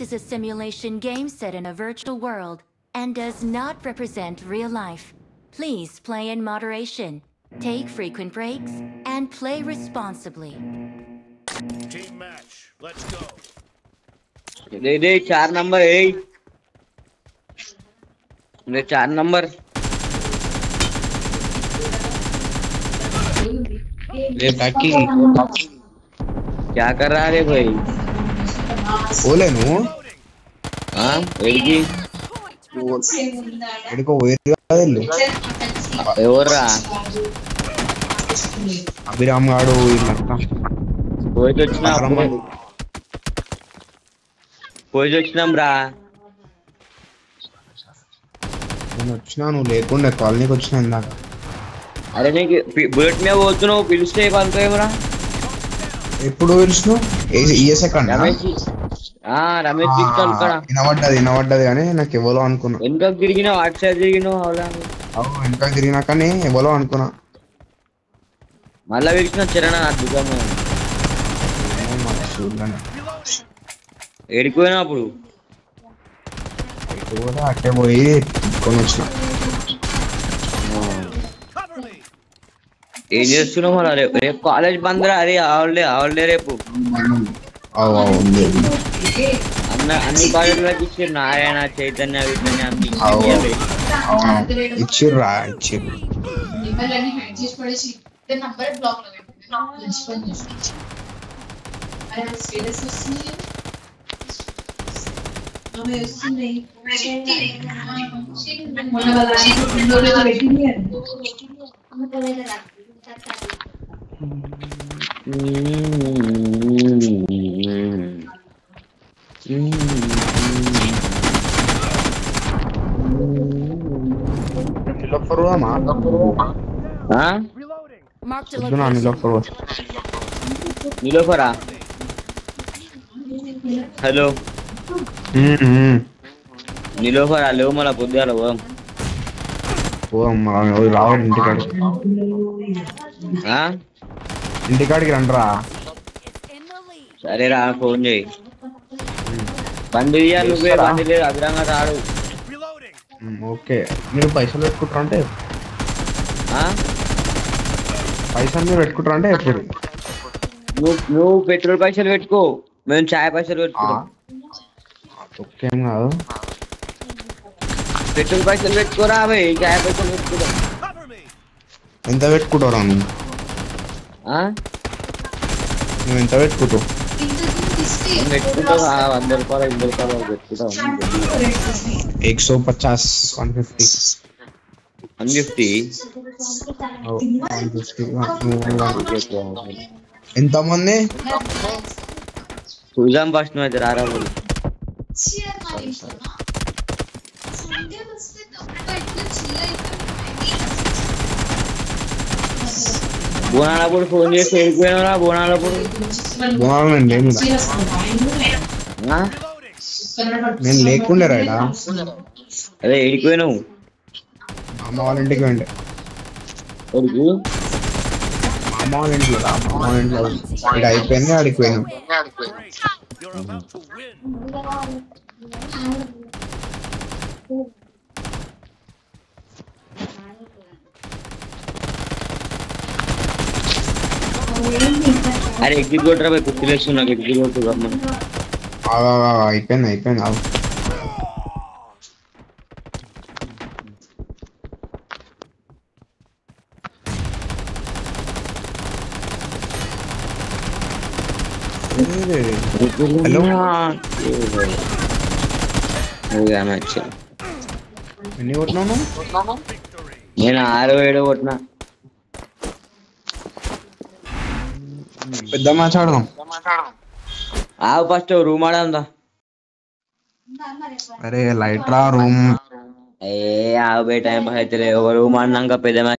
is a simulation game set in a virtual world and does not represent real life. Please play in moderation, take frequent breaks, and play responsibly. Team match. Let's go. They 4 number है दे 4 number ले बाकी क्या कर रहा है भाई बोले नु हाँ वेगी ఎడుకో వేరు ఎవర్రా అభిరామ్ గాడు ఇట్లా పోయి వచ్చినాం రా నేను వచ్చినా నువ్వు లేకుండా కాలనీకి వచ్చినా ఇందాక అరే నీకు బుల్లెట్ మీద పోతున్నావు పిలిస్తే పలుకోమరా ఎప్పుడు పిలిచినావు ఏ సెకండ్ రమేష్ వినబడ్డది కానీ నాకు ఎవరో అనుకున్నా వెనకకు తిరిగినావు అటు సైడ్ తిరిగినావు వెనక తిరిగినా కానీ ఎవరో అనుకున్నా మళ్ళా పిలిచిన చరణ అద్భుతంగా ఏడిపోయినా అప్పుడు అట్టే పోయి కొని వచ్చిన ఏం చేస్తున్నావు మరి రేపు కాలేజ్ బంద్రా అరే హాలిడే రేపు అన్ని కాలేజీలకు ఇచ్చారు నారాయణ చైతన్య విజ్ఞాన ఇచ్చిర్రా నిలోఫరా హలో నిలోఫరా లేవు మళ్ళా పొద్దుగాల రావాలి ఇంటికాడికి రండిరా సరే రా ఫోన్ చేయి బండి నువ్వే బండి లేదు అభిరంగా రాడు ఓకే మీరు పైసలు పెట్టుకుంటారా అంటే పైసలు మీరు పెట్టుకుంటారా అంటే ఎప్పుడు నువ్వు పెట్రోల్ పైసలు పెట్టుకో మేము చాయ్ పైసలు పెట్టుకుంటాం ఓకేం కాదు పెట్రోల్ పైసలు పెట్టుకోరా భయ్ చాయ్ పైసలు పెట్టుకుంటాం ఎంత పెట్టుకుంటారా నువ్వు ఎంత పెట్టుకుంటావు పెట్టుకుంటావు 100 రూపాయలు 200 రూపాయలు పెట్టుకుంటాం 150 ఎంతమంది చూసాం ఫస్ట్ నువ్వు అయితే రారా బోనాలప్పుడు ఫోన్ చేసి వెళ్ళిపోయినా బోనాలప్పుడు నేను లేకుండే రాయడా అదే వెళ్ళిపోయినావు అమ్మ వాళ్ళ ఇంటికి వెండి అమ్మ వాళ్ళ ఇంట్లో ఇక్కడ అయిపోయింది ఆడికి పోయినాం అరే ఎగ్జిట్ కొట్టరా పోయి కుర్చీ లేస్తున్నా ఎగ్జిట్ కొట్టు రమ్మని అయిపోయింది హలో ఎన్ని కొట్టినావు నేను 6-7 కొట్టినా పెద్ద మ్యాచ్ ఆడదాం ఫస్ట్ రూమ్ ఆడదా అరే లైట్ రా రూమ్ ఏ టైం అయితే రూమ్ ఆడినాక పెద్ద